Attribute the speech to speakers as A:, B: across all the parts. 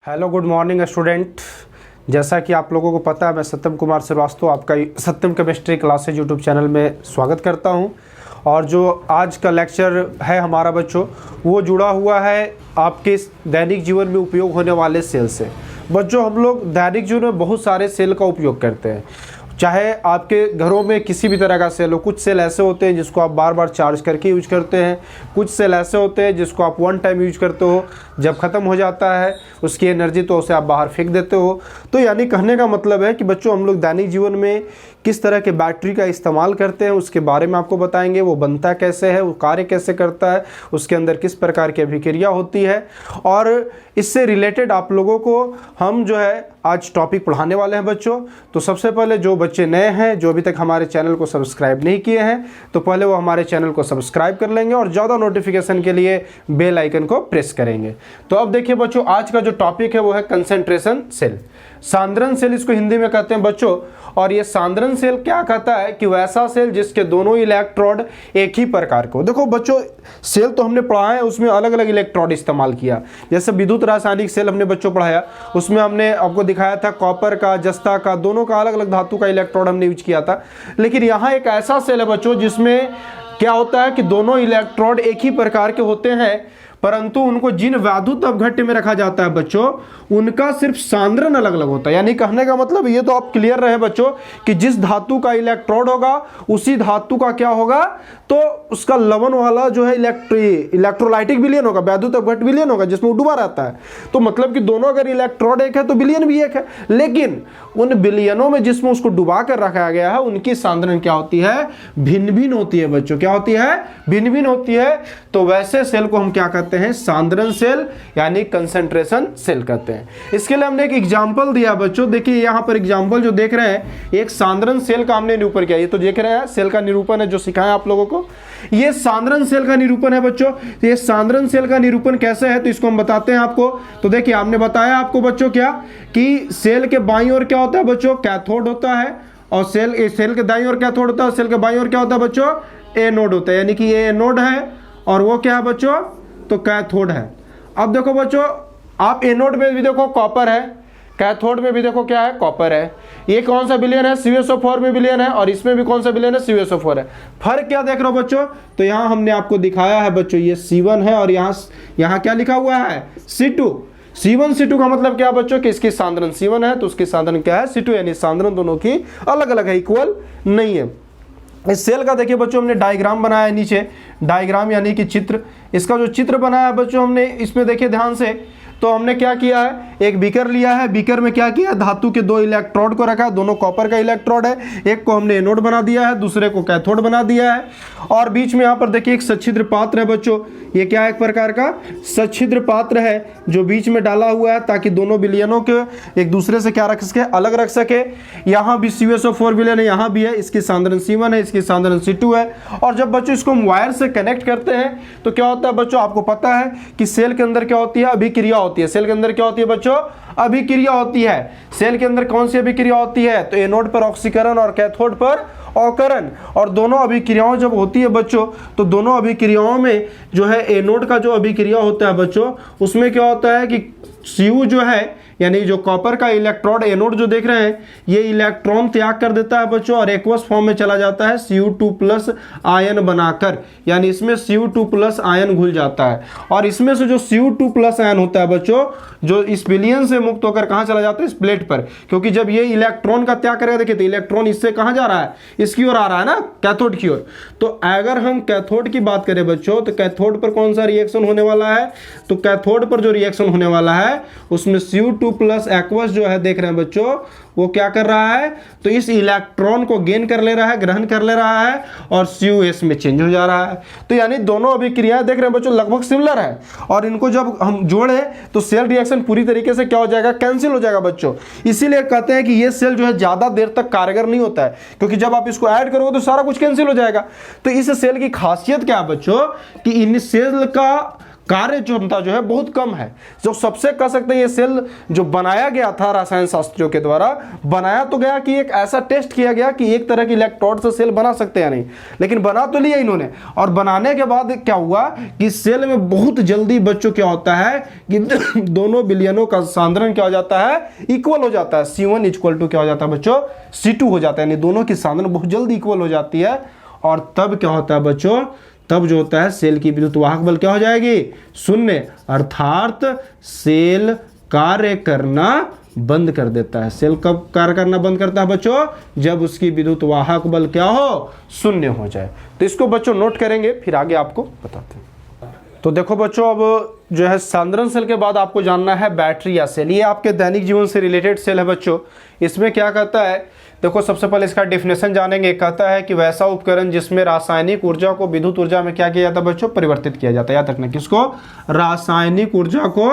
A: Hello good morning student. जैसा कि आप लोगों को पता है, मैं सत्यम कुमार श्रीवास्तव आपका सत्यम केमिस्ट्री क्लासेज यूट्यूब चैनल में स्वागत करता हूं। और जो आज का लेक्चर है हमारा बच्चों, वो जुड़ा हुआ है आपके दैनिक जीवन में उपयोग होने वाले सेल से। बच्चों, हम लोग दैनिक जीवन में बहुत सारे सेल का उपयोग करते हैं, चाहे आपके घरों में किसी भी तरह का सेल हो। कुछ सेल ऐसे होते हैं जिसको आप बार बार चार्ज करके यूज करते हैं, कुछ सेल ऐसे होते हैं जिसको आप वन टाइम यूज करते हो, जब ख़त्म हो जाता है उसकी एनर्जी तो उसे आप बाहर फेंक देते हो। तो यानी कहने का मतलब है कि बच्चों, हम लोग दैनिक जीवन में किस तरह के बैटरी का इस्तेमाल करते हैं उसके बारे में आपको बताएंगे। वो बनता कैसे है, वो कार्य कैसे करता है, उसके अंदर किस प्रकार की अभिक्रिया होती है, और इससे रिलेटेड आप लोगों को हम जो है आज टॉपिक पढ़ाने वाले हैं बच्चों। तो सबसे पहले जो बच्चे नए हैं, जो अभी तक हमारे चैनल को सब्सक्राइब नहीं किए हैं, तो पहले वो हमारे चैनल को सब्सक्राइब कर लेंगे और ज़्यादा नोटिफिकेशन के लिए बेल आइकन को प्रेस करेंगे। तो अब देखिए बच्चों, आज का जो टॉपिक है वो है कंसंट्रेशन सेल, सांद्रण सेल इसको हिंदी में कहते हैं बच्चों। और ये सांद्रण सेल क्या कहता है कि वैसा सेल जिसके दोनों इलेक्ट्रोड एक ही प्रकार के हो। देखो बच्चों, सेल तो हमने पढ़ा है, उसमें अलग अलग इलेक्ट्रोड इस्तेमाल किया। जैसे विद्युत रासायनिक सेल हमने बच्चों पढ़ाया, उसमें हमने आपको दिखाया था कॉपर का, जस्ता का, दोनों का अलग अलग धातु का इलेक्ट्रोड हमने यूज किया था। लेकिन यहाँ एक ऐसा सेल है बच्चों जिसमें क्या होता है कि दोनों इलेक्ट्रोड एक ही प्रकार के होते हैं, परंतु उनको जिन वैद्युत अपघट्य में रखा जाता है बच्चों, उनका सिर्फ सांद्रण अलग अलग होता है। यानी कहने का मतलब ये तो आप क्लियर रहे बच्चों कि जिस धातु का इलेक्ट्रोड होगा उसी धातु का क्या होगा, तो उसका लवण वाला जो है इलेक्ट्रोलाइटिक विलयन होगा, वैद्युत अपघट्य विलयन होगा जिसमें डूबा रहता है। तो मतलब कि दोनों अगर इलेक्ट्रोड एक है तो विलयन भी एक है, लेकिन उन विलयनों में जिसमें उसको डुबा कर रखा गया है उनकी सांद्रण क्या होती है, भिन्न भिन्न होती है बच्चों। क्या होती है? भिन्न भिन्न होती है। तो वैसे सेल को हम क्या कहते हैं? सांद्रण सेल यानी कंसंट्रेशन सेल कहते हैं। इसके लिए हमने एक एग्जांपल दिया बच्चों। देखिए यहाँ पर एग्जांपल जो देख रहे हैं, एक सांद्रण सेल का हमने निरूपण किया। ये तो देख रहे हैं सेल का निरूपण है जो सिखाया आप लोगों को, ये सांद्रण सेल का निरूपण है बच्चों। ये सांद्रण सेल का निरूपण कैसे है तो इसको हम बताते हैं आपको। तो देखिए, हमने बताया आपको बच्चों क्या कि सेल के बाईं ओर क्या होता है बच्चों, कैथोड होता है, और सेल के दाईं ओर कैथोड होता है, सेल के बाईं ओर क्या होता है बच्चों, एनोड होता है। यानी कि ये एनोड है और वो क्या है बच्चों, तो कैथोड है। अब देखो बच्चों, आप एनोड में भी देखो कॉपर है, कैथोड में भी देखो क्या है, कॉपर है। ये कौन सा विलयन है? CuSO4 में विलयन है, और इसमें भी कौन सा विलयन है? CuSO4 है। फर्क क्या देख रहे हो बच्चों? तो यहाँ हमने आपको दिखाया है बच्चों, ये C1 है और यहाँ क्या लिखा हुआ है, C2। C1 C2 का मतलब क्या बच्चों कि इसकी सांद्रण C1 है तो उसकी सांद्रण क्या है, C2। यानी सांद्रण दोनों की अलग अलग है, इक्वल नहीं है। इस सेल का देखिए बच्चों, हमने डायग्राम बनाया है नीचे, डायग्राम यानी कि चित्र। इसका जो चित्र बनाया है बच्चों हमने, इसमें देखिए ध्यान से, तो हमने क्या किया है, एक बीकर लिया है, बीकर में क्या किया, धातु के दो इलेक्ट्रोड को रखा है, दोनों कॉपर का इलेक्ट्रोड है, एक को हमने एनोड बना दिया है, दूसरे को कैथोड बना दिया है। और बीच में यहाँ पर देखिए एक सच्छिद्र पात्र है बच्चों। ये क्या है, एक प्रकार का सच्छिद्र पात्र है जो बीच में डाला हुआ है ताकि दोनों विलयनों के एक दूसरे से क्या रख सके, अलग रख सके। यहाँ भी CuSO4 विलयन है, यहाँ भी है, इसकी सांद्रण C1 है, इसकी सांद्रण C2 है। और जब बच्चों इसको हम वायर से कनेक्ट करते हैं तो क्या होता है बच्चों, आपको पता है कि सेल के अंदर क्या होती है, अभिक्रिया होती है। सेल के अंदर क्या होती है बच्चों, अभिक्रिया होती है। सेल के अंदर कौन सी अभिक्रिया होती है, तो एनोड पर ऑक्सीकरण और कैथोड पर अवकरण। और दोनों अभिक्रियाओं जब होती है बच्चों, तो दोनों अभिक्रियाओं में जो है एनोड का जो अभिक्रिया होता है बच्चों, उसमें क्या होता है कि Cu जो है, यानी जो कॉपर का इलेक्ट्रोड एनोड जो देख रहे हैं, ये इलेक्ट्रॉन त्याग कर देता है बच्चों और एक्वस फॉर्म में चला जाता है Cu2+ आयन बनाकर। यानी इसमें Cu2+ आयन घुल जाता है, और इसमें से जो Cu2+ आयन होता है बच्चों, जो इस विलयन से मुक्त होकर कहाँ चला जाता है, इस प्लेट पर। क्योंकि जब ये इलेक्ट्रॉन का त्याग करेगा, देखिए तो इलेक्ट्रॉन इससे कहाँ जा रहा है, इसकी ओर आ रहा है ना, कैथोड की ओर। तो अगर हम कैथोड की बात करें बच्चों, तो कैथोड पर कौन सा रिएक्शन होने वाला है, तो कैथोड पर जो रिएक्शन होने वाला है उसमें Cu2+ एक्वस जो है देख रहे हैं बच्चों, वो क्या कर रहा है, तो इस इलेक्ट्रॉन को गेन कर ले रहा है, ग्रहण कर ले रहा है, और CuS में चेंज हो जा रहा है। तो यानी दोनों अभिक्रियाएं देख रहे हैं बच्चों लगभग सिमिलर है, और इनको जब हम जोड़े तो सेल रिएक्शन पूरी तरीके से क्या हो जाएगा, कैंसिल हो जाएगा बच्चों। इसीलिए कहते हैं कि ये सेल जो है ज्यादा देर तक कारगर नहीं होता है, क्योंकि जब आप इसको ऐड करोगे तो सारा कुछ कैंसिल हो जाएगा। तो इस सेल की खासियत क्या है बच्चों कि इन सेल का कार्य क्षमता जो है बहुत कम है। जो सबसे कह सकते हैं ये सेल जो बनाया गया था रसायन शास्त्रियों के द्वारा, बनाया तो गया कि एक ऐसा टेस्ट किया गया कि एक तरह की इलेक्ट्रोड से सेल बना सकते हैं नहीं, लेकिन बना तो लिया इन्होंने। और बनाने के बाद क्या हुआ कि सेल में बहुत जल्दी बच्चों क्या होता है कि दोनों विलयनों का सांद्रण क्या हो जाता है, इक्वल हो जाता है। C1 इक्वल टू क्या हो जाता है बच्चों, C2 हो जाता है, यानी दोनों की सांद्रण बहुत जल्दी इक्वल हो जाती है। और तब क्या होता है बच्चों, तब जो होता है सेल की विद्युत वाहक बल क्या हो जाएगी, शून्य, अर्थात सेल कार्य करना बंद कर देता है। सेल कब कार्य करना बंद करता है बच्चों, जब उसकी विद्युत वाहक बल क्या हो, शून्य हो जाए। तो इसको बच्चों नोट करेंगे, फिर आगे आपको बताते हैं। तो देखो बच्चों, अब जो है सांद्रण सेल के बाद आपको जानना है बैटरी या सेल। ये आपके दैनिक जीवन से रिलेटेड सेल है बच्चों। इसमें क्या कहता है, देखो सबसे पहले इसका डेफिनेशन जानेंगे। कहता है कि वैसा उपकरण जिसमें रासायनिक ऊर्जा को विद्युत ऊर्जा में क्या किया जाता है बच्चों, परिवर्तित किया जाता है। याद रखना किसको, रासायनिक ऊर्जा को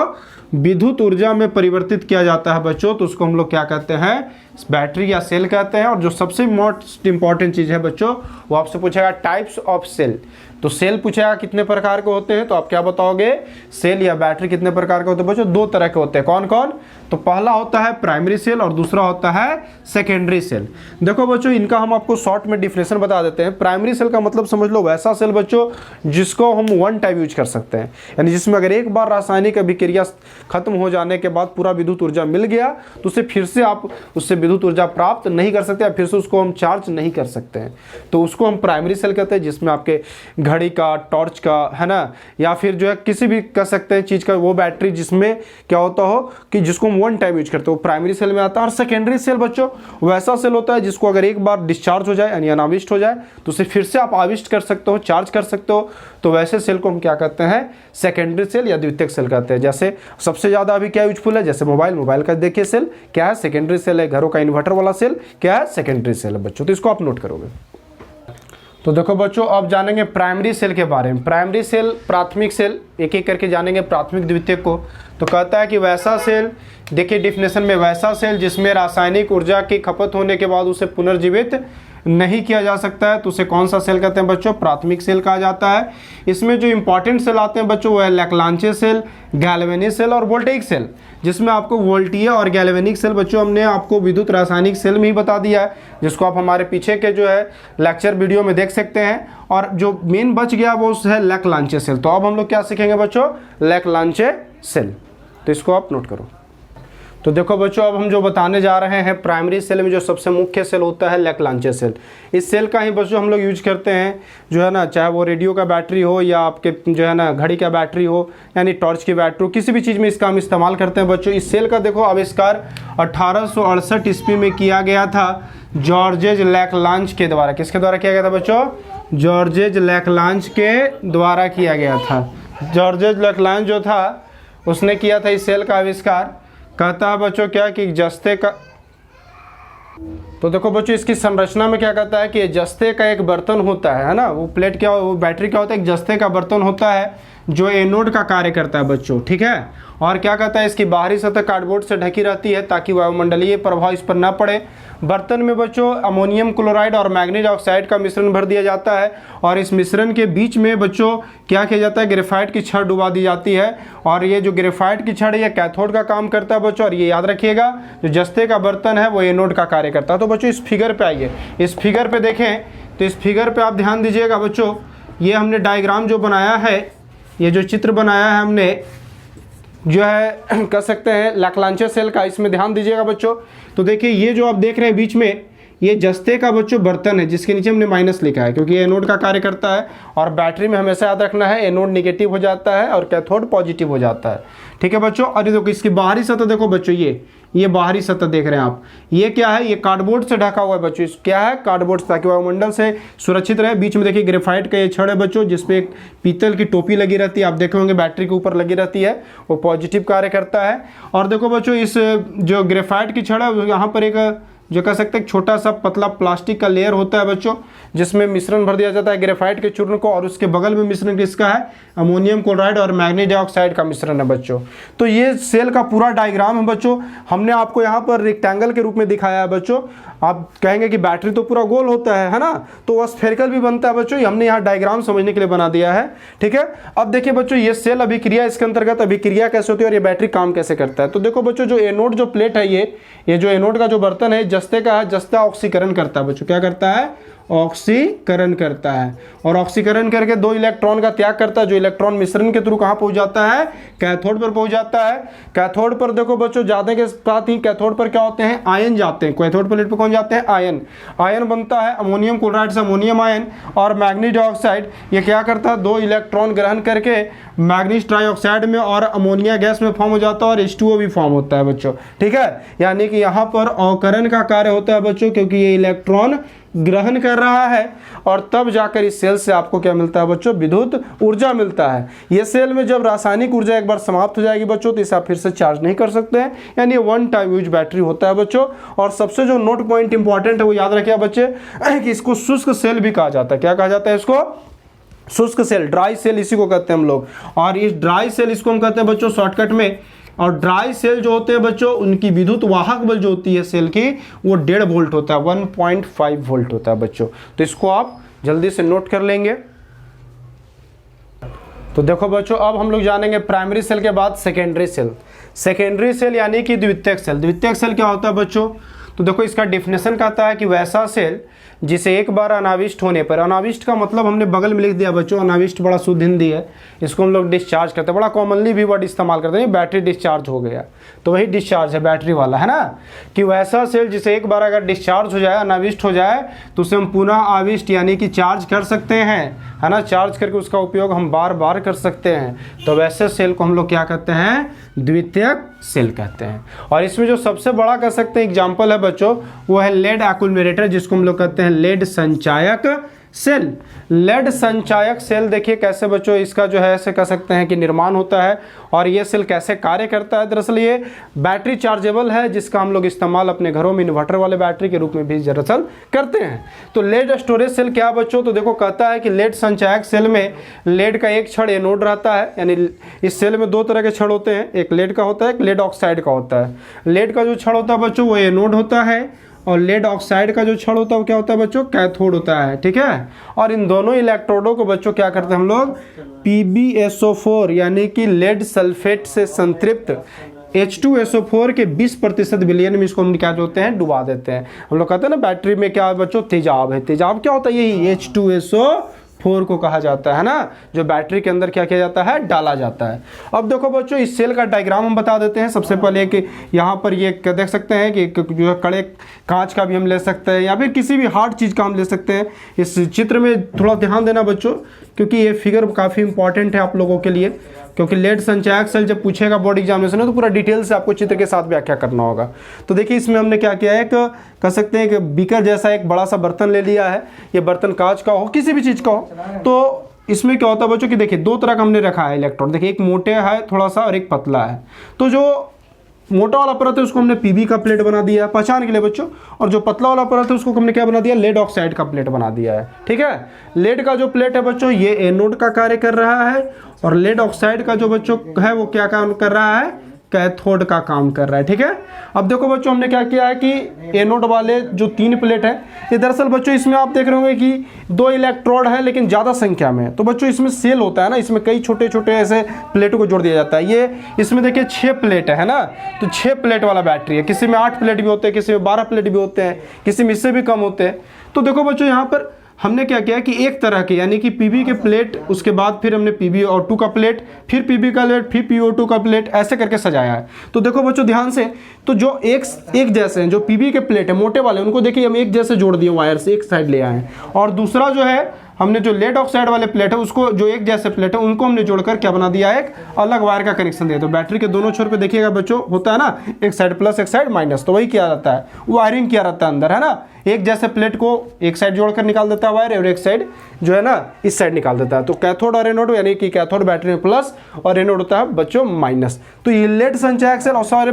A: विद्युत ऊर्जा में परिवर्तित किया जाता है बच्चों, तो उसको हम लोग क्या कहते हैं, बैटरी या सेल कहते हैं। और जो सबसे मोस्ट इंपॉर्टेंट चीज है बच्चों, वो आपसे पूछेगा टाइप्स ऑफ सेल। तो सेल पूछेगा कितने प्रकार के होते हैं, तो आप क्या बताओगे, सेल या बैटरी कितने प्रकार के होते हैं बच्चों, दो तरह के होते हैं। कौन कौन, तो पहला होता है प्राइमरी सेल और दूसरा होता है सेकेंडरी सेल। देखो बच्चों, इनका हम आपको शॉर्ट में डिफिनेशन बता देते हैं। प्राइमरी सेल का मतलब समझ लो वैसा सेल बच्चों जिसको हम वन टाइम यूज कर सकते हैं, यानी जिसमें अगर एक बार रासायनिक अभिक्रिया खत्म हो जाने के बाद पूरा विद्युत ऊर्जा मिल गया तो उसे फिर से आप उससे विद्युत ऊर्जा प्राप्त नहीं कर सकते, या फिर से उसको हम चार्ज नहीं कर सकते हैं, तो उसको हम प्राइमरी सेल कहते हैं। जिसमें आपके घड़ी का, टॉर्च का, है ना, या फिर जो है किसी भी कह सकते हैं चीज का वो बैटरी जिसमें क्या होता हो कि जिसको हम वन टाइम यूज करते हो, प्राइमरी सेल में आता है। और सेकेंडरी सेल बच्चों वैसा सेल होता है जिसको अगर एक बार डिस्चार्ज हो जाए यानी अनाविष्ट हो जाए तो उसे फिर से आप आविष्ट कर सकते हो, चार्ज कर सकते हो, तो वैसे सेल को हम क्या कहते हैं, सेकेंडरी सेल या द्वितीयक सेल कहते हैं। जैसे सबसे ज्यादा अभी क्या यूजफुल है, जैसे मोबाइल का देखिए सेल क्या है, सेकेंडरी सेल है। घरों का इन्वर्टर वाला सेल क्या है, सेकेंडरी सेल है बच्चों, तो इसको आप नोट करोगे। तो देखो बच्चों, अब जानेंगे प्राइमरी सेल के बारे में। प्राइमरी सेल, प्राथमिक सेल, एक एक करके जानेंगे प्राथमिक द्वितीयक को। तो कहता है कि वैसा सेल, देखिए डिफिनेशन में, वैसा सेल जिसमें रासायनिक ऊर्जा की खपत होने के बाद उसे पुनर्जीवित नहीं किया जा सकता है, तो उसे कौन सा सेल कहते हैं बच्चों, प्राथमिक सेल कहा जाता है। इसमें जो इंपॉर्टेंट सेल आते हैं बच्चों वो है लैक्लांचे सेल, गैल्वेनिक सेल और वोल्टेइक सेल। जिसमें आपको वोल्टीय और गैल्वेनिक सेल बच्चों हमने आपको विद्युत रासायनिक सेल में ही बता दिया है, जिसको आप हमारे पीछे के जो है लेक्चर वीडियो में देख सकते हैं। और जो मेन बच गया वो है लैक्लांचे सेल। तो अब हम लोग क्या सीखेंगे बच्चों, लैक्लांचे सेल, तो इसको आप नोट करो। तो देखो बच्चों, अब हम जो बताने जा रहे हैं प्राइमरी सेल में जो सबसे मुख्य सेल होता है लैक्लांचे सेल। इस सेल का ही बच्चों हम लोग यूज करते हैं, जो है ना, चाहे वो रेडियो का बैटरी हो या आपके जो है ना घड़ी का बैटरी हो, यानी टॉर्च की बैटरी हो, किसी भी चीज़ में इसका हम इस्तेमाल करते हैं बच्चों। इस सेल का देखो आविष्कार 1868 ईस्वी में किया गया था जॉर्जेज लैक्लांच के द्वारा। किसके द्वारा किया गया था बच्चों, जॉर्जेज लैक्लांच के द्वारा किया गया था। जॉर्जेज लैक्लांच जो था उसने किया था इस सेल का आविष्कार। कहता है बच्चों क्या कि जस्ते का, तो देखो बच्चों इसकी संरचना में क्या कहता है कि जस्ते का एक बर्तन होता है ना, वो प्लेट क्या, वो बैटरी क्या होता है, एक जस्ते का बर्तन होता है जो एनोड का कार्य करता है बच्चों, ठीक है। और क्या कहता है, इसकी बाहरी सतह कार्डबोर्ड से ढकी रहती है ताकि वायुमंडलीय प्रभाव इस पर ना पड़े। बर्तन में बच्चों अमोनियम क्लोराइड और मैग्नीज ऑक्साइड का मिश्रण भर दिया जाता है, और इस मिश्रण के बीच में बच्चों क्या किया जाता है, ग्रेफाइट की छड़ डुबा दी जाती है। और ये जो ग्रेफाइट की छड़ है ये कैथोड का काम करता है बच्चों। और ये याद रखिएगा, जो जस्ते का बर्तन है वो एनोड का कार्य करता है। तो बच्चों इस फिगर पे आइए, इस फिगर पे देखें, तो इस फिगर पे आप ध्यान दीजिएगा बच्चों, ये हमने डायग्राम जो बनाया है, ये जो चित्र बनाया है हमने, जो है कह सकते हैं लैक्लांचे सेल का, इसमें ध्यान दीजिएगा बच्चों। तो देखिए ये जो आप देख रहे हैं बीच में, ये जस्ते का बच्चों बर्तन है, जिसके नीचे हमने माइनस लिखा है क्योंकि ये एनोड का कार्य करता है। और बैटरी में हमेशा याद रखना है एनोड निगेटिव हो जाता है और कैथोड पॉजिटिव हो जाता है, ठीक है बच्चों। और ये देखो इसकी बाहरी सतह देखो बच्चों, ये बाहरी सतह देख रहे हैं आप, ये क्या है, ये कार्डबोर्ड से ढका हुआ है बच्चों। क्या है, कार्डबोर्ड, ताकि वायुमंडल से सुरक्षित रहे। बीच में देखिए ग्रेफाइट का ये छड़ है बच्चों, जिसपे एक पीतल की टोपी लगी रहती है, आप देखे होंगे बैटरी के ऊपर लगी रहती है, वो पॉजिटिव कार्य करता है। और देखो बच्चों इस जो ग्रेफाइट की छड़ है यहाँ पर एक जो कह सकते हैं छोटा सा पतला प्लास्टिक का लेयर होता है बच्चों, जिसमें मिश्रण भर दिया जाता है ग्रेफाइट के चूर्ण को, और उसके बगल में मिश्रण किसका है, अमोनियम क्लोराइड और मैग्नीज डाइऑक्साइड का मिश्रण है बच्चों। तो ये सेल का पूरा डायग्राम है बच्चों, हमने आपको यहाँ पर रेक्टेंगल के रूप में दिखाया है बच्चों। आप कहेंगे कि बैटरी तो पूरा गोल होता है ना, तो वह स्फेरिकल भी बनता है बच्चों, हमने यहाँ डायग्राम समझने के लिए बना दिया है, ठीक है। अब देखिए बच्चों, ये सेल अभिक्रिया, इसके अंतर्गत अभिक्रिया कैसे होती है और ये बैटरी काम कैसे करता है। तो देखो बच्चों, जो एनोड जो प्लेट है, ये जो एनोड का जो बर्तन है जस्ते का है, जस्ता ऑक्सीकरण करता है बच्चों, क्या करता है, ऑक्सीकरण करता है, और ऑक्सीकरण करके 2 इलेक्ट्रॉन का त्याग करता है, जो इलेक्ट्रॉन मिश्रण के थ्रू कहां पहुंच जाता है, कैथोड पर पहुंच जाता है। कैथोड पर देखो बच्चों, जाने के साथ ही कैथोड पर क्या होते हैं, आयन जाते हैं, कैथोड प्लेट पर कौन जाते हैं, आयन। आयन बनता है अमोनियम क्लोराइड से अमोनियम आयन, और मैग्नीज डाइऑक्साइड ये क्या करता है, 2 इलेक्ट्रॉन ग्रहण करके मैग्नीज डाइऑक्साइड में और अमोनिया गैस में फॉर्म हो जाता है, और H2O भी फॉर्म होता है बच्चों, ठीक है। यानी कि यहाँ पर अवकरण का कार्य होता है बच्चों, क्योंकि ये इलेक्ट्रॉन ग्रहण कर रहा है, और तब जाकर इस सेल से आपको क्या मिलता है बच्चों, विद्युत ऊर्जा मिलता है। ये सेल में जब रासायनिक ऊर्जा एक बार समाप्त हो जाएगी बच्चों, तो इसे आप फिर से चार्ज नहीं कर सकते हैं, यानी 1 टाइम यूज बैटरी होता है बच्चों। और सबसे जो नोट पॉइंट इंपॉर्टेंट है वो याद रखिए बच्चे, कि इसको शुष्क सेल भी कहा जाता है। क्या कहा जाता है इसको, शुष्क सेल, ड्राई सेल इसी को कहते हैं हम लोग। और इस ड्राई सेल इसको हम कहते हैं बच्चों शॉर्टकट में। और ड्राई सेल जो होते हैं बच्चों, उनकी विद्युत वाहक बल जो होती है सेल की, वो 1.5 वोल्ट होता है, 1.5 वोल्ट होता है बच्चों। तो इसको आप जल्दी से नोट कर लेंगे। तो देखो बच्चों, अब हम लोग जानेंगे प्राइमरी सेल के बाद सेकेंडरी सेल। सेकेंडरी सेल यानी कि द्वितीयक सेल। द्वितीयक सेल क्या होता है बच्चों, तो देखो इसका डिफिनेशन कहता है कि वैसा सेल जिसे एक बार अनाविष्ट होने पर, अनाविष्ट का मतलब हमने बगल में लिख दिया बच्चों, अनाविष्ट बड़ा शुद्ध हिंदी है, इसको हम लोग डिस्चार्ज करते हैं, बड़ा कॉमनली भी वर्ड इस्तेमाल करते हैं, बैटरी डिस्चार्ज हो गया, तो वही डिस्चार्ज है बैटरी वाला, है ना। कि वैसा सेल जिसे एक बार अगर डिस्चार्ज हो जाए, अनाविष्ट हो जाए, तो उसे हम पुनः आविष्ट यानी कि चार्ज कर सकते हैं, है ना। चार्ज करके उसका उपयोग हम बार बार कर सकते हैं। तो वैसे सेल को हम लोग क्या कहते हैं, द्वितीयक सेल कहते हैं। और इसमें जो सबसे बड़ा कह सकते हैं एग्जाम्पल है बच्चों, वो है लेड एक्यूमुलेटर, जिसको हम लोग कहते हैं लेड संचायक सेल। लेड संचायक सेल देखिए कैसे बच्चों इसका जो है ऐसे कह सकते हैं कि निर्माण होता है, और ये सेल कैसे कार्य करता है। दरअसल ये बैटरी चार्जेबल है, जिसका हम लोग इस्तेमाल अपने घरों में इन्वर्टर वाले बैटरी के रूप में भी दरअसल करते हैं। तो लेड स्टोरेज सेल क्या बच्चों, तो देखो कहता है कि लेड संचायक सेल में लेड का एक छड़ एनोड रहता है, यानी इस सेल में 2 तरह के छड़ होते हैं, एक लेड का होता है, एक लेड ऑक्साइड का होता है। लेड का जो छड़ होता है बच्चों वो एनोड होता है, और लेड ऑक्साइड का जो छड़ होता है वो क्या होता है बच्चों, कैथोड होता है, ठीक है। और इन दोनों इलेक्ट्रोडों को बच्चों क्या करते हैं हम लोग, PbSO4 यानी कि लेड सल्फेट से संतृप्त H2SO4 के 20% विलयन में इसको हम क्या होते हैं, डुबा देते हैं। हम लोग कहते हैं ना बैटरी में क्या बच्चों, तेजाब है। तेजाब क्या होता है, यही H2SO4 को कहा जाता है ना, जो बैटरी के अंदर क्या किया जाता है, डाला जाता है। अब देखो बच्चों, इस सेल का डायग्राम हम बता देते हैं। सबसे पहले कि यहाँ पर ये देख सकते हैं कि जो कड़े कांच का भी हम ले सकते हैं, या फिर किसी भी हार्ड चीज़ का हम ले सकते हैं। इस चित्र में थोड़ा ध्यान देना बच्चों, क्योंकि ये फिगर काफ़ी इंपॉर्टेंट है आप लोगों के लिए, क्योंकि लेड संचायक सेल जब पूछेगा बोर्ड एग्जामिनेशन में, तो पूरा डिटेल से आपको चित्र के साथ व्याख्या करना होगा। तो देखिए इसमें हमने क्या किया है, एक कह सकते हैं कि बीकर जैसा एक बड़ा सा बर्तन ले लिया है। ये बर्तन कांच का हो, किसी भी चीज़ का हो, तो इसमें क्या होता है बच्चों कि देखिए 2 तरह का हमने रखा है इलेक्ट्रोड। देखिए एक मोटे है थोड़ा सा और एक पतला है। तो जो मोटा वाला परत है उसको हमने पीबी का प्लेट बना दिया है पहचान के लिए बच्चों, और जो पतला वाला परत है उसको हमने क्या बना दिया, लेड ऑक्साइड का प्लेट बना दिया है, ठीक है। लेड का जो प्लेट है बच्चों ये एनोड का कार्य कर रहा है, और लेड ऑक्साइड का जो बच्चों है वो क्या काम कर रहा है, कैथोड का काम कर रहा है, ठीक है। अब देखो बच्चों हमने क्या किया है कि एनोड वाले जो 3 प्लेट है, ये दरअसल बच्चों इसमें आप देख रहे होंगे कि 2 इलेक्ट्रोड है लेकिन ज़्यादा संख्या में। तो बच्चों इसमें सेल होता है ना, इसमें कई छोटे छोटे ऐसे प्लेटों को जोड़ दिया जाता है। ये इसमें देखिए 6 प्लेट है ना, तो 6 प्लेट वाला बैटरी है। किसी में 8 प्लेट भी होते हैं, किसी में 12 प्लेट भी होते हैं, किसी में इससे भी कम होते हैं। तो देखो बच्चों यहाँ पर हमने क्या किया कि एक तरह के यानी कि पीबी के प्लेट, उसके बाद फिर हमने PbO2 का प्लेट, फिर पीबी का प्लेट, फिर PO2 का प्लेट, ऐसे करके सजाया है। तो देखो बच्चों ध्यान से, तो जो एक जैसे हैं, जो पीबी के प्लेट है मोटे वाले, उनको देखिए हम एक जैसे जोड़ दिए वायर से, एक साइड ले आए हैं। और दूसरा जो है हमने जो लेड ऑक्साइड वाले प्लेट है उसको, जो एक जैसे प्लेट है उनको हमने जोड़कर क्या बना दिया, एक अलग वायर का कनेक्शन दिया। तो बैटरी के दोनों छोर पे देखिएगा बच्चों होता है ना, एक साइड प्लस एक साइड माइनस, तो वही किया जाता है, वायरिंग किया रहता है अंदर, है ना। एक जैसे प्लेट को एक साइड जोड़कर निकाल देता है वायर, और एक साइड जो है ना इस साइड निकाल देता है। तो कैथोड और एनोड यानी कि कैथोड बैटरी में प्लस और एनोड होता है बच्चों माइनस। तो ये लेड संचायक सेल और सारे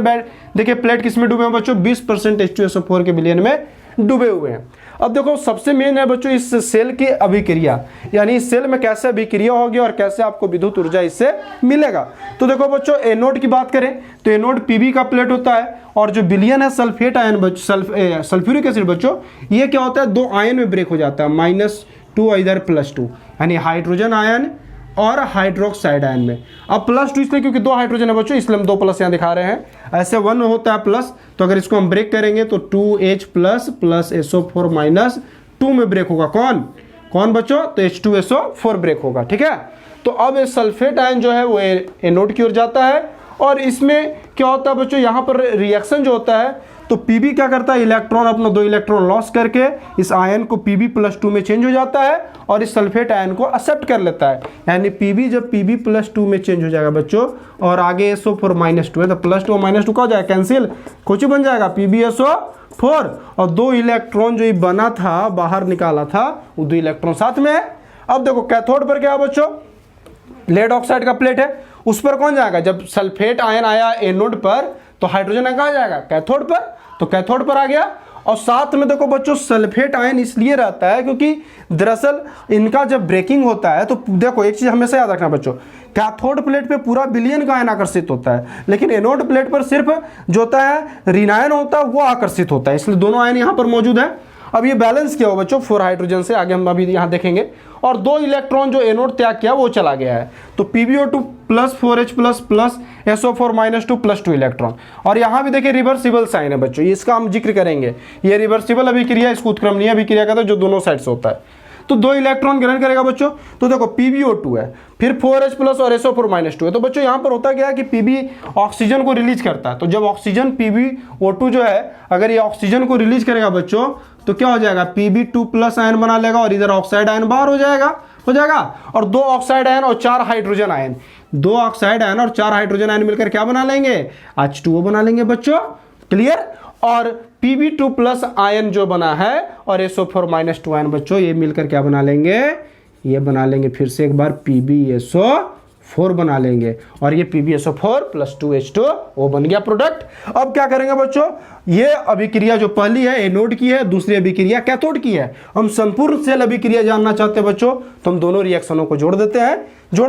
A: देखिए प्लेट किस में डूबे हैं बच्चों, 20% H2SO4 के विलयन में डूबे हुए हैं। अब देखो सबसे मेन है बच्चों इस सेल की अभिक्रिया, यानी इस सेल में कैसे अभिक्रिया होगी और कैसे आपको विद्युत ऊर्जा इससे मिलेगा। तो देखो बच्चों एनोड की बात करें तो एनोड पीबी का प्लेट होता है और जो विलयन है सल्फेट आयन सल्फ्यूरिक एसिड बच्चों, ये क्या होता है, दो आयन में ब्रेक हो जाता है, -2 इधर +2, यानी हाइड्रोजन आयन और हाइड्रोक्साइड आयन में। अब +2 इसलिए क्योंकि 2 हाइड्रोजन है बच्चों, इसलिए हम 2 प्लस यहाँ दिखा रहे हैं। ऐसे 1 होता है प्लस, तो अगर इसको हम ब्रेक करेंगे तो 2H प्लस SO4 माइनस 2 में ब्रेक होगा। कौन कौन बच्चों, तो H2SO4 ब्रेक होगा। ठीक है, तो अब सल्फेट आयन जो है वो एनोड की ओर जाता है और इसमें क्या होता है बच्चों, यहाँ पर रिएक्शन जो होता है तो Pb क्या करता है, इलेक्ट्रॉन अपना 2 इलेक्ट्रॉन लॉस करके इस आयन को Pb+2 में चेंज हो जाता है और इस सल्फेट आयन को एक्सेप्ट कर लेता है। यानी Pb जब Pb+2 में चेंज हो जाएगा बच्चों और आगे SO4 -2 है तो +2 और -2 क्या हो जाएगा, कैंसिल, कुछ बन जाएगा PbSO4 और 2 इलेक्ट्रॉन जो ये बना था बाहर निकाला था वो 2 इलेक्ट्रॉन साथ में है। अब देखो कैथोड पर क्या है बच्चों, लेड ऑक्साइड का प्लेट है, उस पर कौन जाएगा, जब सल्फेट आयन आया एनोड पर तो हाइड्रोजन कहाँ जाएगा, कैथोड पर, तो कैथोड पर आ गया। और साथ में देखो बच्चों सल्फेट आयन इसलिए रहता है क्योंकि दरअसल इनका जब ब्रेकिंग होता है तो देखो एक चीज हमेशा याद रखना बच्चों, कैथोड प्लेट पे पूरा विलयन का आयन आकर्षित होता है, लेकिन एनोड प्लेट पर सिर्फ जो होता है ऋण आयन होता है वो आकर्षित होता है, इसलिए दोनों आयन यहाँ पर मौजूद है। अब ये बैलेंस किया हो बच्चों 4 हाइड्रोजन से, आगे हम अभी यहाँ देखेंगे, और 2 इलेक्ट्रॉन जो एनोड त्याग किया वो चला गया है, तो PbO2 + 4H + SO4 -2 +2 इलेक्ट्रॉन। और यहाँ भी देखिए रिवर्सिबल साइन है बच्चों, इसका हम जिक्र करेंगे, ये रिवर्सिबल अभिक्रिया, इसको उत्क्रमणीय अभिक्रिया कहते हैं जो दोनों साइड से होता है। तो 2 इलेक्ट्रॉन ग्रहण करेगा बच्चों, तो देखो PbO2 है, फिर 4H प्लस और SO4 -2 है। तो बच्चों यहाँ पर होता क्या है कि Pb ऑक्सीजन को रिलीज करता है, तो जब ऑक्सीजन PbO2 जो है अगर ये ऑक्सीजन को रिलीज करेगा बच्चों तो क्या हो जाएगा, Pb2+ आयन बना लेगा और इधर ऑक्साइड आयन बाहर हो जाएगा और 2 ऑक्साइड आयन और 4 हाइड्रोजन आयन, 2 ऑक्साइड आयन और 4 हाइड्रोजन आयन मिलकर क्या बना लेंगे, H2O बना लेंगे बच्चों, क्लियर। और Pb2+ आयन जो बना है और SO4 -2 आयन बच्चों ये मिलकर क्या बना लेंगे, ये बना लेंगे फिर से एक बार PbSO4 बना लेंगे और ये PbSO4 + 2H2O बन गया प्रोडक्ट। अब क्या करेंगे बच्चों, ये अभिक्रिया जो पहली है एनोड की है, दूसरी अभिक्रिया कैथोड की है। हम संपूर्ण सेल अभिक्रिया जानना चाहते हैं बच्चों तो हम दोनों रिएक्शनों को जोड़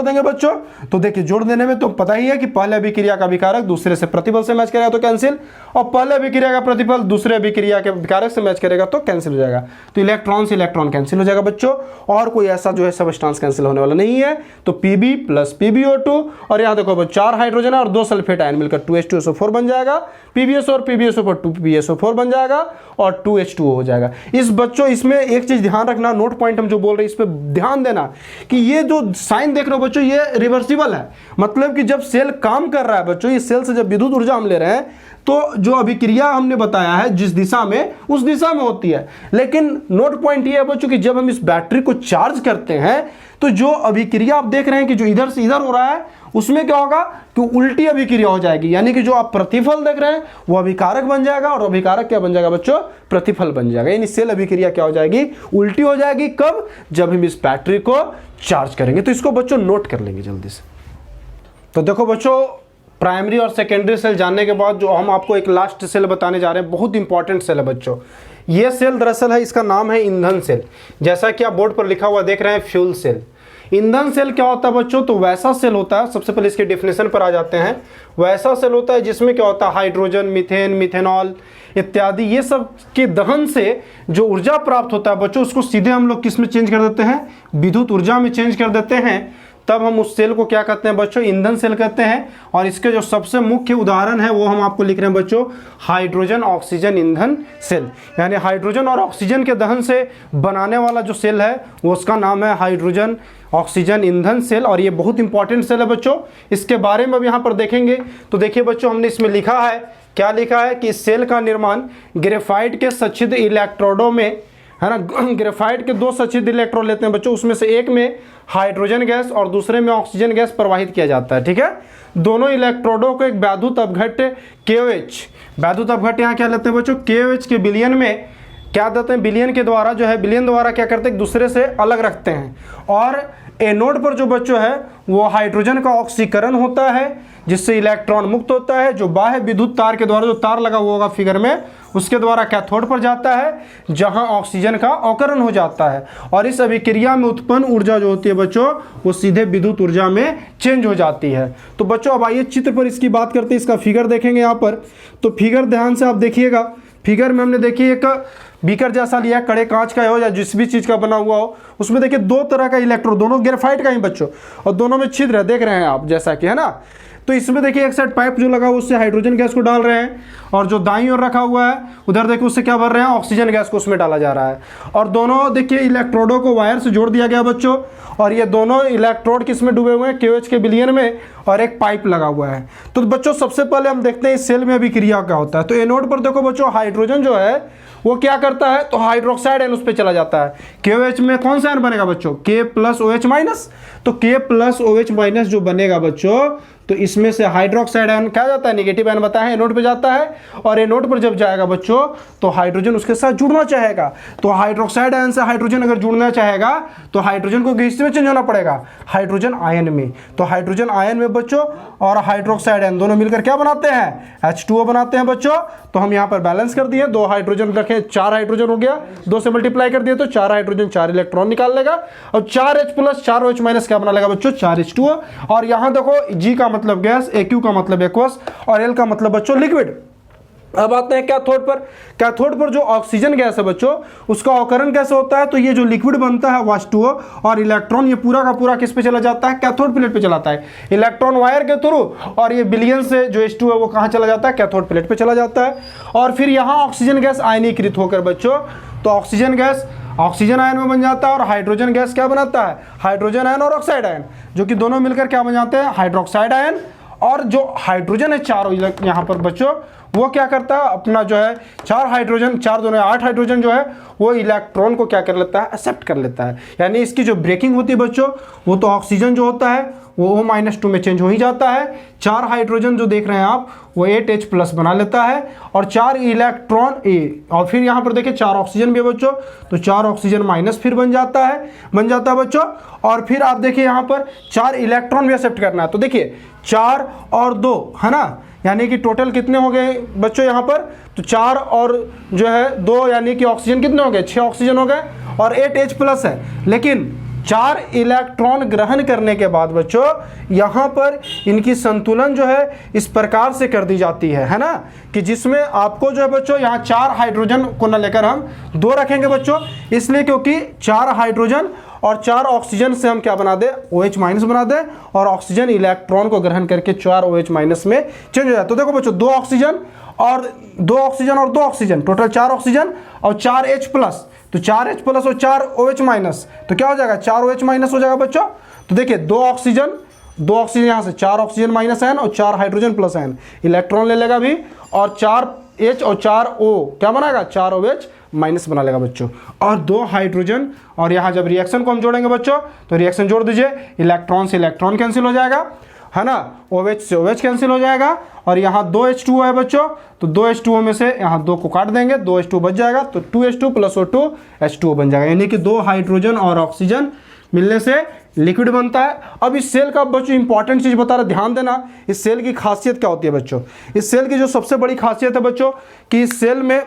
A: देंगे बच्चों। तो देखिए जोड़ देने में तो पता ही है कि पहले अभिक्रिया का अभिकारक दूसरे से प्रतिबल से मैच करेगा तो कैंसिल, और पहले अभिक्रिया का प्रतिबल दूसरे अभिक्रिया के अभिकारक से मैच करेगा तो कैंसिल हो जाएगा, तो इलेक्ट्रॉन से इलेक्ट्रॉन कैंसिल हो जाएगा बच्चों, और कोई ऐसा जो है सबस्टेंस कैंसिल होने वाला नहीं है। तो Pb + PbO2 और यहाँ देखो 4 हाइड्रोजन और 2 सल्फेट आयन मिलकर 2H2SO4 बन जाएगा, PbSO और PbSO4 2PbSO4 बन जाएगा और 2H2O हो जाएगा। इस बच्चों इसमें एक चीज ध्यान रखना, नोट पॉइंट हम जो बोल रहे हैं इस पे ध्यान देना कि ये जो साइन देख रहे हो बच्चों ये रिवर्सिबल है, मतलब कि जब सेल काम कर रहा है बच्चों, इस सेल से जब विद्युत ऊर्जा हम ले रहे हैं तो जो अभिक्रिया हमने बताया है जिस दिशा में उस दिशा में होती है। लेकिन नोट पॉइंट ये है बच्चों कि जब हम इस बैटरी को चार्ज करते हैं तो जो अभिक्रिया आप देख रहे हैं कि जो इधर से इधर हो रहा है उसमें क्या होगा कि उल्टी अभिक्रिया हो जाएगी, यानी कि जो आप प्रतिफल देख रहे हैं वो अभिकारक बन जाएगा और अभिकारक क्या बन जाएगा बच्चों, प्रतिफल बन जाएगा, यानी सेल अभिक्रिया क्या हो जाएगी, उल्टी हो जाएगी। कब, जब हम इस बैटरी को चार्ज करेंगे। तो इसको बच्चों नोट कर लेंगे जल्दी से। तो देखो बच्चों प्राइमरी और सेकेंडरी सेल जानने के बाद जो हम आपको एक लास्ट सेल बताने जा रहे हैं, बहुत इंपॉर्टेंट सेल है बच्चों। ये सेल दरअसल है, इसका नाम है ईंधन सेल, जैसा कि आप बोर्ड पर लिखा हुआ देख रहे हैं फ्यूल सेल। ईंधन सेल क्या होता है बच्चों, तो वैसा सेल होता है, सबसे पहले इसके डेफिनेशन पर आ जाते हैं। वैसा सेल होता है जिसमें क्या होता है हाइड्रोजन, मीथेन, मिथेनॉल इत्यादि ये सब के दहन से जो ऊर्जा प्राप्त होता है बच्चों उसको सीधे हम लोग किस में चेंज कर देते हैं, विद्युत ऊर्जा में चेंज कर देते हैं। तब हम उस सेल को क्या कहते हैं बच्चों, ईंधन सेल कहते हैं। और इसके जो सबसे मुख्य उदाहरण है वो हम आपको लिख रहे हैं बच्चों, हाइड्रोजन ऑक्सीजन ईंधन सेल, यानी हाइड्रोजन और ऑक्सीजन के दहन से बनाने वाला जो सेल है वो उसका नाम है हाइड्रोजन ऑक्सीजन ईंधन सेल। और ये बहुत इंपॉर्टेंट सेल है बच्चों, इसके बारे में अब यहाँ पर देखेंगे। तो देखिए बच्चों हमने इसमें लिखा है, क्या लिखा है कि सेल का निर्माण ग्रेफाइट के सच्छिद्र इलेक्ट्रोडों में, है ना, ग्रेफाइट के 2 सच्छिद्र इलेक्ट्रोड लेते हैं बच्चों, उसमें से एक में हाइड्रोजन गैस और दूसरे में ऑक्सीजन गैस प्रवाहित किया जाता है, ठीक है। दोनों इलेक्ट्रोडों को एक वैद्युत अपघट्य KOH, वैद्युत अपघट्य यहाँ क्या लेते हैं बच्चों, KOH के विलयन में क्या देते हैं, विलयन के द्वारा जो है, विलयन द्वारा क्या करते हैं एक दूसरे से अलग रखते हैं। और एनोड पर जो बच्चों है वो हाइड्रोजन का ऑक्सीकरण होता है, जिससे इलेक्ट्रॉन मुक्त होता है, जो बाह्य विद्युत तार के द्वारा, जो तार लगा हुआ होगा फिगर में, उसके द्वारा कैथोड पर जाता है, जहां ऑक्सीजन का अवकरण हो जाता है, और इस अभिक्रिया में उत्पन्न ऊर्जा जो होती है बच्चों, वो सीधे विद्युत ऊर्जा में चेंज हो जाती है। तो बच्चों अब आइए चित्र पर इसकी बात करते हैं, इसका फिगर देखेंगे यहाँ पर। तो फिगर ध्यान से आप देखिएगा, फिगर में हमने देखिए एक बीकर जैसा लिया, कड़े कांच का हो या जिस भी चीज का बना हुआ हो, उसमें देखिए दो तरह का इलेक्ट्रोड, दोनों ग्रेफाइट का ही बच्चों, और दोनों में छिद्र है, देख रहे हैं आप, जैसा कि है ना। तो इसमें देखिए एक साइड पाइप जो लगा हुआ उससे हाइड्रोजन गैस को डाल रहे हैं, और जो दाईं ओर रखा हुआ है उधर देखिए उससे क्या भर रहे हैं, ऑक्सीजन गैस को उसमें डाला जा रहा है। और दोनों देखिए इलेक्ट्रोडों को वायर से जोड़ दिया गया बच्चों, और ये दोनों इलेक्ट्रोड किसमें डूबे हुए हैं, KOH के विलयन में, और एक पाइप लगा हुआ है। तो बच्चों सबसे पहले हम देखते हैं इस सेल में अभिक्रिया क्या होता है। तो एनोड पर देखो बच्चों, हाइड्रोजन जो है वो क्या करता है, तो हाइड्रोक्साइड आयन उस पर चला जाता है। KOH में कौन सा आयन बनेगा बच्चों, K+OH-। तो K+OH- जो बनेगा बच्चों, तो इसमें से हाइड्रोक्साइड आयन क्या जाता है, नेगेटिव आयन बताया है, एनोड पे जाता है, और एनोड पर जब जाएगा बच्चों तो हाइड्रोजन उसके साथ जुड़ना चाहेगा। तो हाइड्रोक्साइड आयन से हाइड्रोजन अगर जुड़ना चाहेगा तो हाइड्रोजन को किस में चेंज होना पड़ेगा, हाइड्रोजन आयन में। तो हाइड्रोजन आयन में बच्चों और हाइड्रोक्साइड आयन दोनों मिलकर क्या बनाते हैं, H2O बनाते हैं बच्चों। तो हम यहाँ पर बैलेंस कर दिए, 2 हाइड्रोजन रखे, 4 हाइड्रोजन हो गया, 2 से मल्टीप्लाई कर दिए तो 4 हाइड्रोजन 4 इलेक्ट्रॉन निकाल लेगा, और 4H+ 4OH- क्या बना लेगा बच्चों, 4H2O। और यहाँ देखो G का मतलब गैस, AQ का मतलब एक्वस, और L का मतलब बच्चों लिक्विड। अब आते हैं कैथोड पर। कैथोड पर जो ऑक्सीजन गैस है बच्चों, उसका अवकरण कैसे होता है, तो ये जो लिक्विड बनता है H2O, और इलेक्ट्रॉन ये पूरा का पूरा किस पे चला जाता है, कैथोड प्लेट पे चलाता है, इलेक्ट्रॉन वायर के थ्रू, और ये विलयन से जो H2 है वो कहाँ चला जाता है, कैथोड प्लेट पे चला जाता है। और फिर यहाँ ऑक्सीजन गैस आयनीकृत होकर बच्चों, तो ऑक्सीजन गैस ऑक्सीजन आयन में बन जाता है, और हाइड्रोजन गैस क्या बनाता है, हाइड्रोजन आयन और ऑक्साइड आयन, जो कि दोनों मिलकर क्या बन जाते हैं, हाइड्रोक्साइड आयन। और जो हाइड्रोजन है चारों यहाँ पर बच्चों, वो क्या करता है, अपना जो है 4 हाइड्रोजन, 4 दोनों 8 हाइड्रोजन जो है वो इलेक्ट्रॉन को क्या कर लेता है, एक्सेप्ट कर लेता है। यानी इसकी जो ब्रेकिंग होती है बच्चों, वो तो ऑक्सीजन जो होता है वो O-2 में चेंज हो ही जाता है। 4 हाइड्रोजन जो देख रहे हैं आप वो 8H+ बना लेता है, और 4 इलेक्ट्रॉन A, और फिर यहाँ पर देखिए 4 ऑक्सीजन भी है बच्चों, तो 4 ऑक्सीजन माइनस फिर बन जाता है बच्चों। और फिर आप देखिए यहाँ पर 4 इलेक्ट्रॉन भी एक्सेप्ट करना है, तो देखिए 4 और 2 है ना, यानी कि टोटल कितने हो गए बच्चों यहाँ पर, तो 4 और जो है 2, यानी कि ऑक्सीजन कितने हो गए, 6 ऑक्सीजन हो गए, और 8H+ है। लेकिन 4 इलेक्ट्रॉन ग्रहण करने के बाद बच्चों यहाँ पर इनकी संतुलन जो है इस प्रकार से कर दी जाती है ना, कि जिसमें आपको जो है बच्चों यहाँ 4 हाइड्रोजन को न लेकर हम 2 रखेंगे बच्चों, इसलिए क्योंकि 4 हाइड्रोजन और 4 ऑक्सीजन से हम क्या बना दे, OH- बना दे, और ऑक्सीजन इलेक्ट्रॉन को ग्रहण करके 4 OH- में चेंज हो जाए। तो देखो बच्चों 2 ऑक्सीजन और 2 ऑक्सीजन और 2 ऑक्सीजन, टोटल 4 ऑक्सीजन और 4H+, तो 4H+ और 4 OH-, तो क्या हो जाएगा, 4 OH- हो जाएगा बच्चों। तो देखिए 2 ऑक्सीजन यहाँ से 4 ऑक्सीजन माइनस आयन और 4 हाइड्रोजन प्लस आयन, इलेक्ट्रॉन ले लेगा भी, और 4H और 4 O क्या बनाएगा, 4 OH- बना लेगा बच्चों, और 2 हाइड्रोजन। और यहाँ जब रिएक्शन को हम जोड़ेंगे बच्चों, तो रिएक्शन जोड़ दीजिए, इलेक्ट्रॉन से इलेक्ट्रॉन कैंसिल हो जाएगा है ना, OH से OH कैंसिल हो जाएगा, और यहाँ 2H2O है बच्चों, तो 2H2O में से यहाँ 2 को काट देंगे, 2H2 बच जाएगा, तो 2H2 + O2 H2O बन जाएगा, यानी कि 2 हाइड्रोजन और ऑक्सीजन मिलने से लिक्विड बनता है। अब इस सेल का बच्चों इंपॉर्टेंट चीज बता रहा, ध्यान देना, इस सेल की खासियत क्या होती है बच्चों। इस सेल की जो सबसे बड़ी खासियत है बच्चों, कि इस सेल में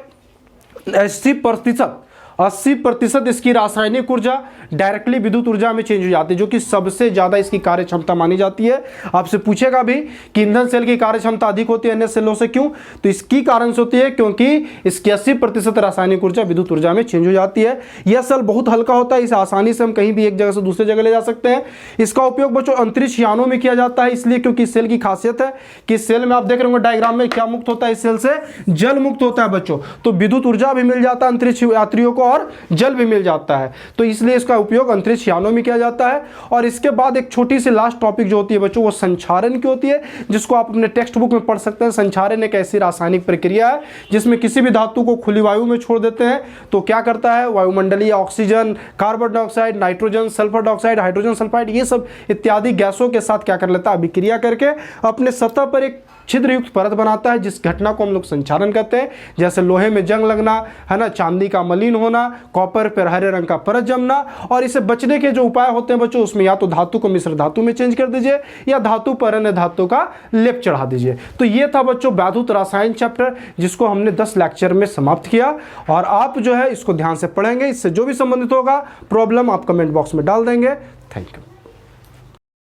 A: 80% इसकी रासायनिक ऊर्जा डायरेक्टली विद्युत ऊर्जा में चेंज हो जाती है, जो कि सबसे ज्यादा इसकी कार्य क्षमता मानी जाती है। आपसे पूछेगा भी कि ईंधन सेल की कार्य क्षमता अधिक होती है अन्य सेलों से, क्यों, तो इसकी कारण से होती है क्योंकि इसकी 80% रासायनिक ऊर्जा विद्युत ऊर्जा में चेंज हो जाती है। यह सेल बहुत हल्का होता है, इसे आसानी से हम कहीं भी एक जगह से दूसरे जगह ले जा सकते हैं। इसका उपयोग बच्चों अंतरिक्ष यानों में किया जाता है, इसलिए क्योंकि इस सेल की खासियत है कि इस सेल में आप देख रहे होंगे डायग्राम में क्या मुक्त होता है, इस सेल से जल मुक्त होता है बच्चों, तो विद्युत ऊर्जा भी मिल जाता है अंतरिक्ष यात्रियों को और जल भी मिल जाता है, तो इसलिए इसका उपयोग अंतरिक्ष यानों में किया जाता है। और इसके बाद एक छोटी सी लास्ट टॉपिक जो होती है बच्चों, वो संचारण की होती है, जिसको आप अपने टेक्स्ट बुक में पढ़ सकते हैं। संचारण एक ऐसी रासायनिक प्रक्रिया है जिसमें किसी भी धातु को खुली वायु में छोड़ देते हैं तो क्या करता है, वायुमंडलीय oxygen, carbon dioxide, nitrogen, sulphur dioxide, hydrogen sulphide, ये सब इत्यादि गैसों के साथ क्या कर लेता है, अभिक्रिया करके अपने सतह पर एक छिद्रयुक्त परत बनाता है, जिस घटना को हम लोग संचारण कहते हैं। जैसे लोहे में जंग लगना, है ना, चांदी का मलिन होना, कॉपर पर हरे रंग का परत जमना। और इसे बचने के जो उपाय होते हैं बच्चों, उसमें या तो धातु को मिश्र धातु में चेंज कर दीजिए या धातु पर अन्य धातु का लेप चढ़ा दीजिए। तो ये था बच्चों वैद्युत रसायन चैप्टर, जिसको हमने 10 लेक्चर में समाप्त किया। और आप जो है इसको ध्यान से पढ़ेंगे, इससे जो भी संबंधित होगा प्रॉब्लम आप कमेंट बॉक्स में डाल देंगे। Thank you.